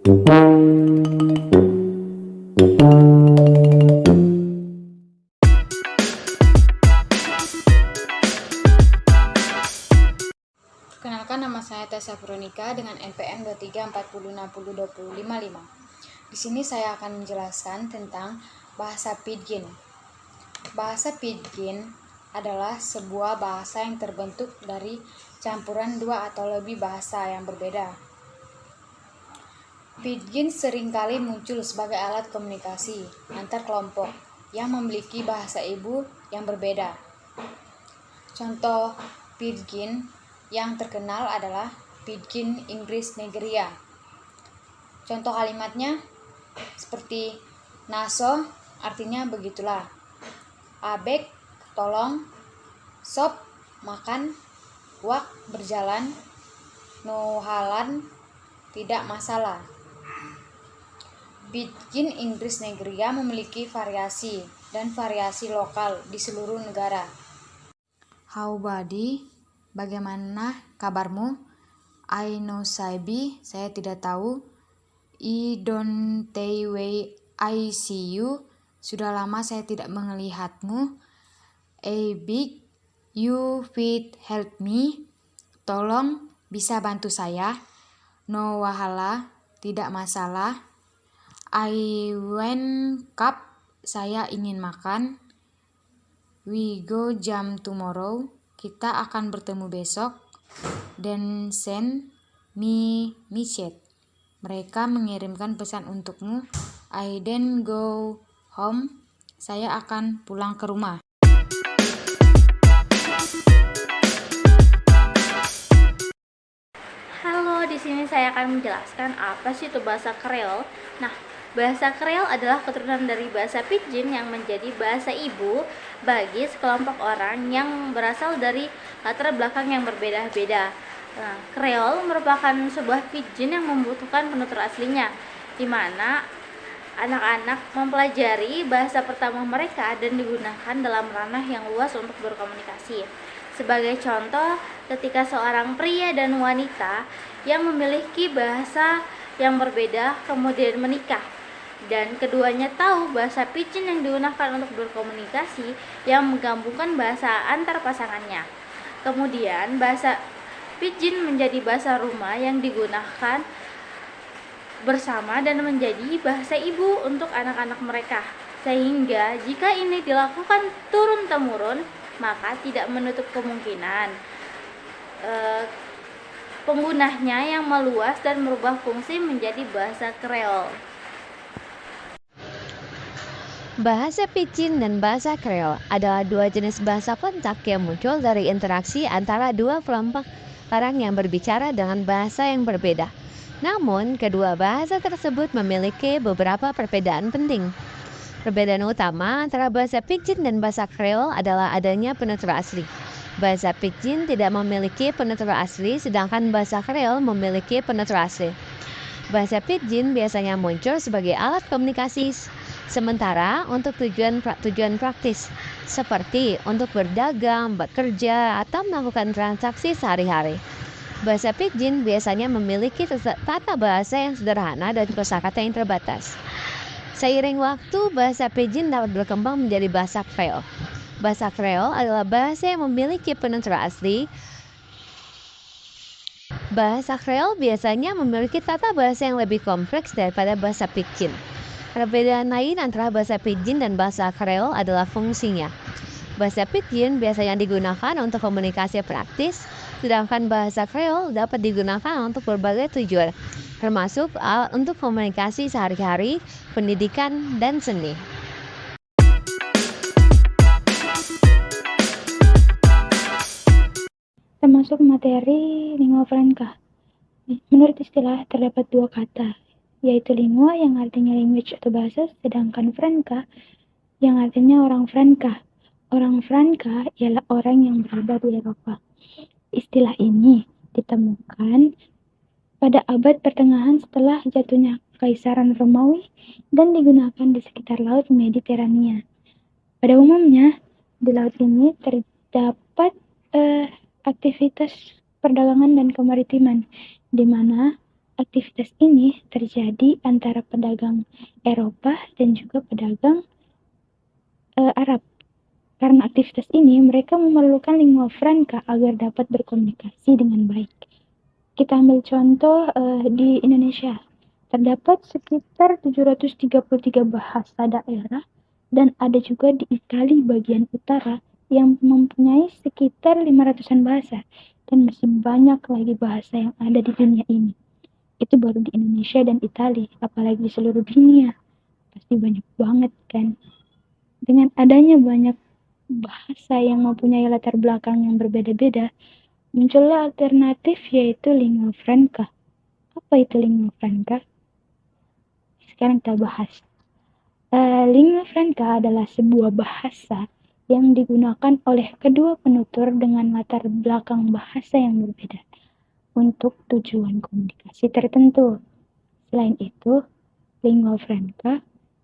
Perkenalkan, nama saya Tessa Veronica dengan NPM 2340602055. Di sini saya akan menjelaskan tentang bahasa Pidgin. Bahasa Pidgin adalah sebuah bahasa yang terbentuk dari campuran dua atau lebih bahasa yang berbeda. Pidgin seringkali muncul sebagai alat komunikasi antar kelompok yang memiliki bahasa ibu yang berbeda. Contoh Pidgin yang terkenal adalah Pidgin Inggris Nigeria. Contoh kalimatnya seperti naso, artinya begitulah. Abek, tolong. Sop, makan. Wak, berjalan. Nuhalan, tidak masalah. Pidgin Inggris Nigeria memiliki variasi dan variasi lokal di seluruh negara. How buddy? Bagaimana kabarmu? I know Saibi, saya tidak tahu. I don't way I see you, sudah lama saya tidak melihatmu. A big, you fit help me, tolong bisa bantu saya. No wahala, tidak masalah. I want cup, saya ingin makan. We go jam tomorrow, kita akan bertemu besok. Then send me message, mereka mengirimkan pesan untukmu. I then go home, saya akan pulang ke rumah. Halo, di sini saya akan menjelaskan apa sih itu bahasa Creole. Nah, bahasa Creole adalah keturunan dari bahasa Pidgin yang menjadi bahasa ibu bagi sekelompok orang yang berasal dari latar belakang yang berbeda-beda. Nah, Creole merupakan sebuah Pidgin yang membutuhkan penutur aslinya, di mana anak-anak mempelajari bahasa pertama mereka dan digunakan dalam ranah yang luas untuk berkomunikasi. Sebagai contoh, ketika seorang pria dan wanita yang memiliki bahasa yang berbeda kemudian menikah, dan keduanya tahu bahasa Pidgin yang digunakan untuk berkomunikasi yang menggabungkan bahasa antar pasangannya. Kemudian bahasa Pidgin menjadi bahasa rumah yang digunakan bersama dan menjadi bahasa ibu untuk anak-anak mereka. Sehingga jika ini dilakukan turun-temurun, maka tidak menutup kemungkinan penggunanya yang meluas dan merubah fungsi menjadi bahasa Creole. Bahasa Pidgin dan bahasa Creole adalah dua jenis bahasa kontak yang muncul dari interaksi antara dua kelompok orang yang berbicara dengan bahasa yang berbeda. Namun, kedua bahasa tersebut memiliki beberapa perbedaan penting. Perbedaan utama antara bahasa Pidgin dan bahasa Creole adalah adanya penutur asli. Bahasa Pidgin tidak memiliki penutur asli, sedangkan bahasa Creole memiliki penutur asli. Bahasa Pidgin biasanya muncul sebagai alat komunikasi, sementara untuk tujuan praktis, seperti untuk berdagang, bekerja, atau melakukan transaksi sehari-hari. Bahasa Pidgin biasanya memiliki tata bahasa yang sederhana dan kosakata yang terbatas. Seiring waktu, bahasa Pidgin dapat berkembang menjadi bahasa Creole. Bahasa Creole adalah bahasa yang memiliki penutur asli. Bahasa Creole biasanya memiliki tata bahasa yang lebih kompleks daripada bahasa Pidgin. Perbedaan lain antara bahasa Pidgin dan bahasa Creole adalah fungsinya. Bahasa Pidgin biasanya digunakan untuk komunikasi praktis, sedangkan bahasa Creole dapat digunakan untuk berbagai tujuan, termasuk untuk komunikasi sehari-hari, pendidikan, dan seni. Termasuk materi lingua franca. Menurut istilah, terdapat dua kata, yaitu lingua yang artinya language atau bahasa, sedangkan franca yang artinya orang Franka. Orang Franka ialah orang yang berada di Eropa. Istilah ini ditemukan pada abad pertengahan setelah jatuhnya Kaisaran Romawi dan digunakan di sekitar Laut Mediterania. Pada umumnya, di laut ini terdapat aktivitas perdagangan dan kemaritiman, di mana Aktivitas ini terjadi antara pedagang Eropa dan juga pedagang Arab. Karena aktivitas ini, mereka memerlukan lingua franca agar dapat berkomunikasi dengan baik. Kita ambil contoh di Indonesia. Terdapat sekitar 733 bahasa daerah dan ada juga di Italia bagian utara yang mempunyai sekitar 500-an bahasa dan masih banyak lagi bahasa yang ada di dunia ini. Itu baru di Indonesia dan Italia, apalagi di seluruh dunia. Pasti banyak banget kan. Dengan adanya banyak bahasa yang mempunyai latar belakang yang berbeda-beda, muncullah alternatif yaitu lingua franca. Apa itu lingua franca? Sekarang kita bahas. Lingua franca adalah sebuah bahasa yang digunakan oleh kedua penutur dengan latar belakang bahasa yang berbeda untuk tujuan komunikasi tertentu. Selain itu, lingua franca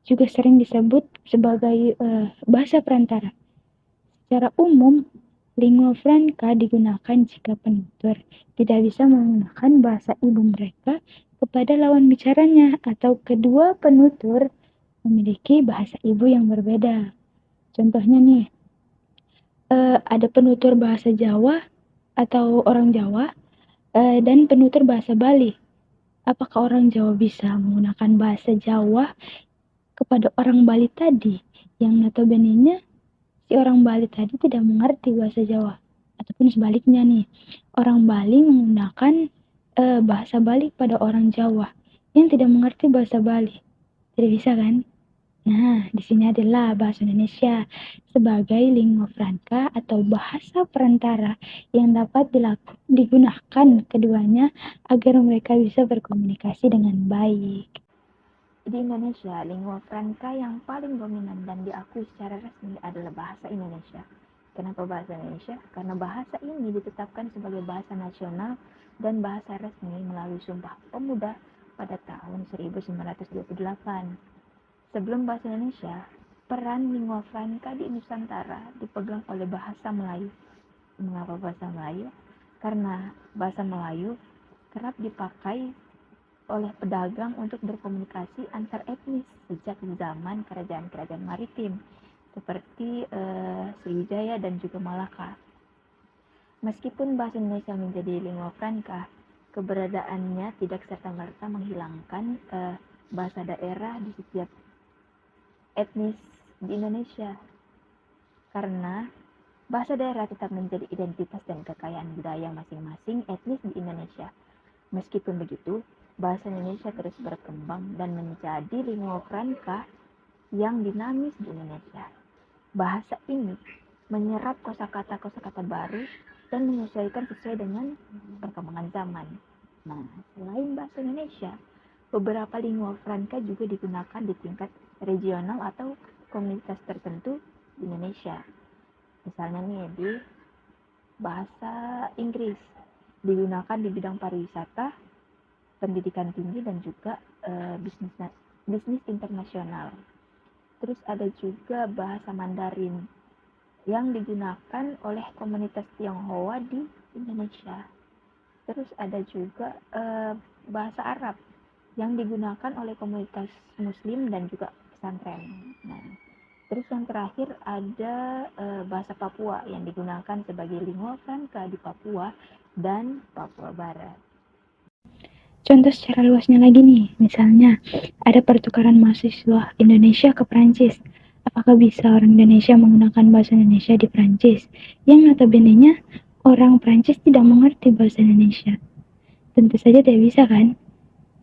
juga sering disebut sebagai bahasa perantara. Secara umum, lingua franca digunakan jika penutur tidak bisa menggunakan bahasa ibu mereka kepada lawan bicaranya atau kedua penutur memiliki bahasa ibu yang berbeda. Contohnya nih, ada penutur bahasa Jawa atau orang Jawa dan penutur bahasa Bali. Apakah orang Jawa bisa menggunakan bahasa Jawa kepada orang Bali tadi yang notabene-nya si orang Bali tadi tidak mengerti bahasa Jawa? Ataupun sebaliknya nih, orang Bali menggunakan bahasa Bali pada orang Jawa yang tidak mengerti bahasa Bali. Tidak bisa kan? Nah, di sini adalah bahasa Indonesia sebagai lingua franca atau bahasa perantara yang dapat digunakan keduanya agar mereka bisa berkomunikasi dengan baik. Di Indonesia, lingua franca yang paling dominan dan diakui secara resmi adalah bahasa Indonesia. Kenapa bahasa Indonesia? Karena bahasa ini ditetapkan sebagai bahasa nasional dan bahasa resmi melalui Sumpah Pemuda pada tahun 1928. Sebelum bahasa Indonesia, peran lingua franca di Nusantara dipegang oleh bahasa Melayu. Mengapa bahasa Melayu? Karena bahasa Melayu kerap dipakai oleh pedagang untuk berkomunikasi antar etnis sejak zaman kerajaan-kerajaan maritim seperti Sriwijaya dan juga Malaka. Meskipun bahasa Indonesia menjadi lingua franca, keberadaannya tidak serta-merta menghilangkan bahasa daerah di setiap etnis di Indonesia, karena bahasa daerah tetap menjadi identitas dan kekayaan budaya masing-masing etnis di Indonesia. Meskipun begitu, bahasa Indonesia terus berkembang dan menjadi lingua franca yang dinamis di Indonesia. Bahasa ini menyerap kosakata-kosakata baru dan menyesuaikan sesuai dengan perkembangan zaman. Nah, selain bahasa Indonesia, beberapa lingua franca juga digunakan di tingkat regional atau komunitas tertentu di Indonesia. Misalnya nih, di bahasa Inggris digunakan di bidang pariwisata, pendidikan tinggi dan juga bisnis internasional. Terus ada juga bahasa Mandarin yang digunakan oleh komunitas Tionghoa di Indonesia. Terus ada juga bahasa Arab yang digunakan oleh komunitas Muslim dan juga pesantren. Nah, terus yang terakhir ada bahasa Papua yang digunakan sebagai lingua franca di Papua dan Papua Barat. Contoh secara luasnya lagi nih, misalnya ada pertukaran mahasiswa Indonesia ke Prancis. Apakah bisa orang Indonesia menggunakan bahasa Indonesia di Prancis? Yang notabene-nya orang Prancis tidak mengerti bahasa Indonesia. Tentu saja tidak bisa kan?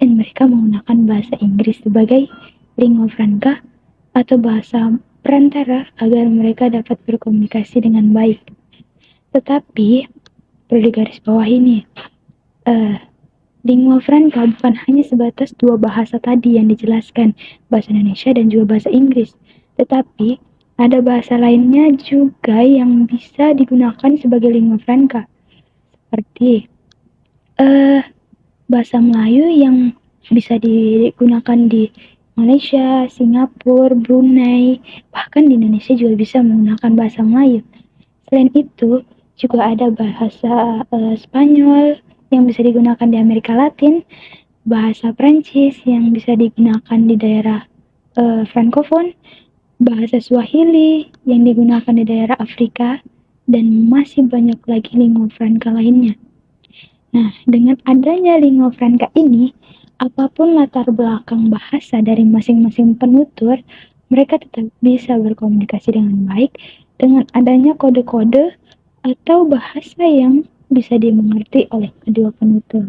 Dan mereka menggunakan bahasa Inggris sebagai lingua franca atau bahasa perantara agar mereka dapat berkomunikasi dengan baik. Tetapi perlu digarisbawahi nih, lingua franca bukan hanya sebatas dua bahasa tadi yang dijelaskan, bahasa Indonesia dan juga bahasa Inggris, tetapi ada bahasa lainnya juga yang bisa digunakan sebagai lingua franca, seperti bahasa Melayu yang bisa digunakan di Malaysia, Singapura, Brunei, bahkan di Indonesia juga bisa menggunakan bahasa Melayu. Selain itu, juga ada bahasa Spanyol yang bisa digunakan di Amerika Latin bahasa Prancis yang bisa digunakan di daerah Francophone, bahasa Swahili yang digunakan di daerah Afrika, dan masih banyak lagi lingua franca lainnya. Nah, dengan adanya lingua franca ini, apapun latar belakang bahasa dari masing-masing penutur, mereka tetap bisa berkomunikasi dengan baik dengan adanya kode-kode atau bahasa yang bisa dimengerti oleh kedua penutur.